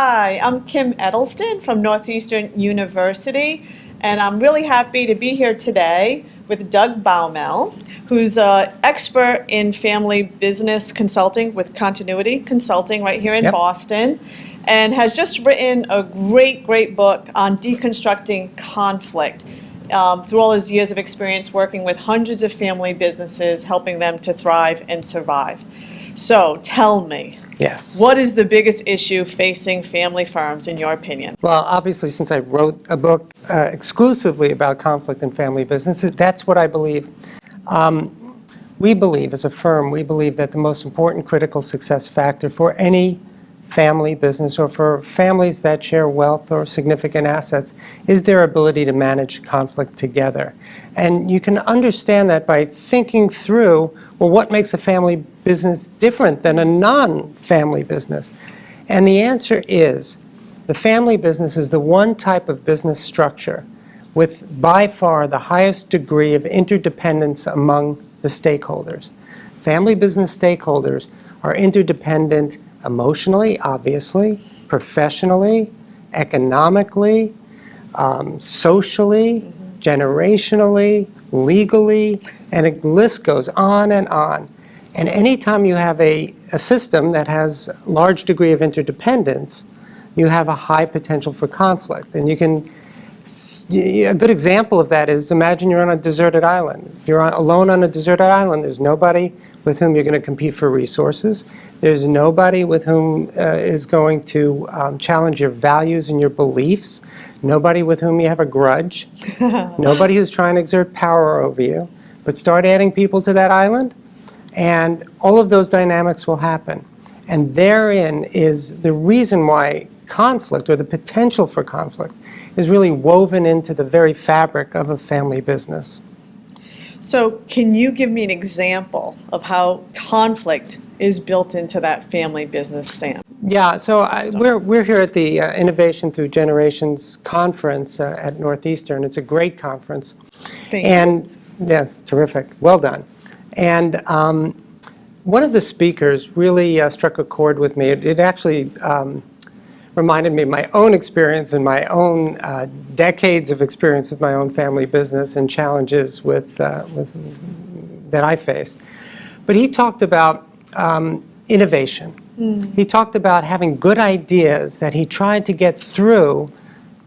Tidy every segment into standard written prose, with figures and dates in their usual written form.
Hi, I'm Kim Eddleston from Northeastern University, and I'm really happy to be here today with Doug Baumoel, who's an expert in family business consulting with Continuity Consulting right here in Boston, and has just written a great book on deconstructing conflict through all his years of experience working with hundreds of family businesses, helping them to thrive and survive. So tell me, what is the biggest issue facing family firms in your opinion? Well, obviously, since I wrote a book exclusively about conflict in family businesses, that's what I believe. We believe, as a firm, we believe that the most important critical success factor for any family business or for families that share wealth or significant assets is their ability to manage conflict together. And you can understand that by thinking through, well, what makes a family business different than a non-family business? And the answer is the family business is the one type of business structure with by far the highest degree of interdependence among the stakeholders. Family business stakeholders are interdependent emotionally, obviously, professionally, economically, socially, generationally, legally, and the list goes on and on. And anytime you have a system that has a large degree of interdependence, you have a high potential for conflict. And you can, a good example of that is, imagine you're on a deserted island. If you're alone on a deserted island, there's nobody with whom you're going to compete for resources. There's nobody with whom is going to challenge your values and your beliefs. Nobody with whom you have a grudge. Nobody who's trying to exert power over you. But start adding people to that island, and all of those dynamics will happen. And therein is the reason why conflict, or the potential for conflict, is really woven into the very fabric of a family business. So can you give me an example of how conflict is built into that family business, Sam? Yeah, so we're here at the Innovation Through Generations conference at Northeastern. It's a great conference. Thank you. Yeah, terrific. Well done. And one of the speakers really struck a chord with me. It actually reminded me of my own experience and my own decades of experience with my own family business and challenges that I faced. But he talked about innovation. He talked about having good ideas that he tried to get through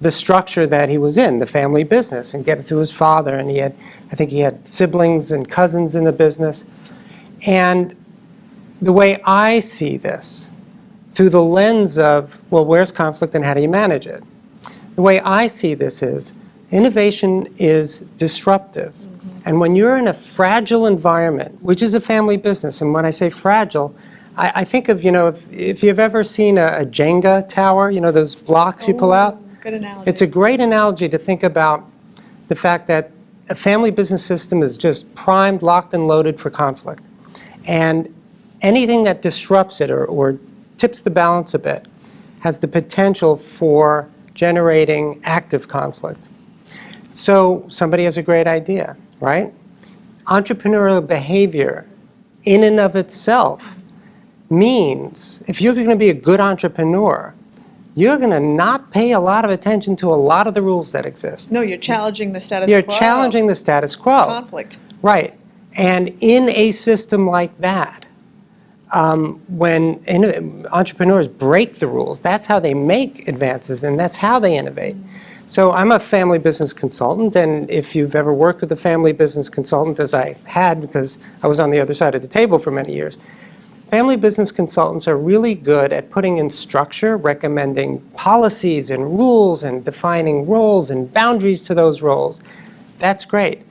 the structure that he was in, the family business, and get it through his father. And I think he had siblings and cousins in the business. And the way I see this, through the lens of, well, where's conflict and how do you manage it? The way I see this is, innovation is disruptive. And when you're in a fragile environment, which is a family business, and when I say fragile, I think of, if you've ever seen a Jenga tower, those blocks you pull out. Good analogy. It's a great analogy to think about the fact that a family business system is just primed, locked, and loaded for conflict. And anything that disrupts it or tips the balance a bit has the potential for generating active conflict. So somebody has a great idea, right? Entrepreneurial behavior in and of itself means if you're going to be a good entrepreneur, you're going to not pay a lot of attention to a lot of the rules that exist. No, you're challenging the status quo. You're challenging the status quo. It's conflict. Right. And in a system like that, when entrepreneurs break the rules, that's how they make advances and that's how they innovate. So I'm a family business consultant, and if you've ever worked with a family business consultant, as I had because I was on the other side of the table for many years, family business consultants are really good at putting in structure, recommending policies and rules and defining roles and boundaries to those roles. That's great.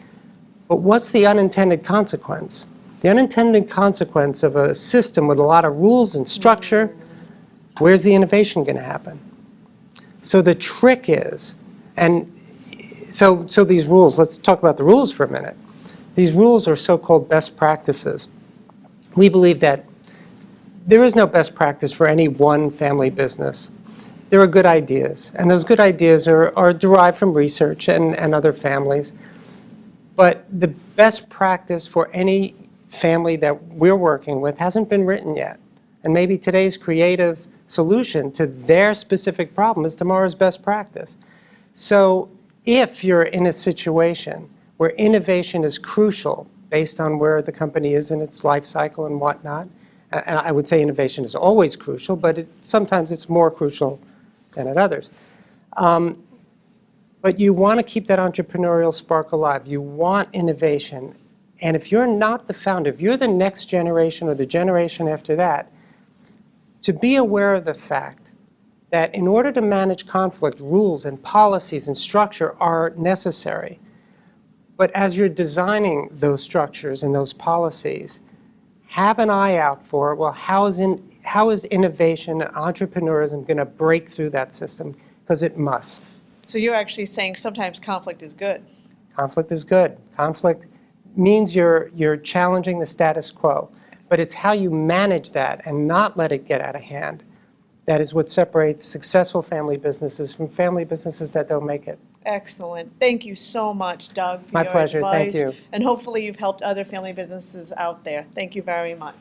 But what's the unintended consequence? The unintended consequence of a system with a lot of rules and structure, where's the innovation going to happen? So the trick is, and so these rules, let's talk about the rules for a minute. These rules are so-called best practices. We believe that there is no best practice for any one family business. There are good ideas, and those good ideas are derived from research and other families. But the best practice for any family that we're working with hasn't been written yet. And maybe today's creative solution to their specific problem is tomorrow's best practice. So if you're in a situation where innovation is crucial based on where the company is in its life cycle and whatnot, and I would say innovation is always crucial, but sometimes it's more crucial than at others. But you want to keep that entrepreneurial spark alive. You want innovation. And if you're not the founder, if you're the next generation or the generation after that, to be aware of the fact that in order to manage conflict, rules and policies and structure are necessary. But as you're designing those structures and those policies, have an eye out for, well, how is innovation and entrepreneurism going to break through that system? Because it must. So you're actually saying sometimes conflict is good. Conflict is good. Conflict means you're challenging the status quo. But it's how you manage that and not let it get out of hand. That is what separates successful family businesses from family businesses that don't make it. Excellent. Thank you so much, Doug, for My your pleasure. advice. Thank you. And hopefully you've helped other family businesses out there. Thank you very much.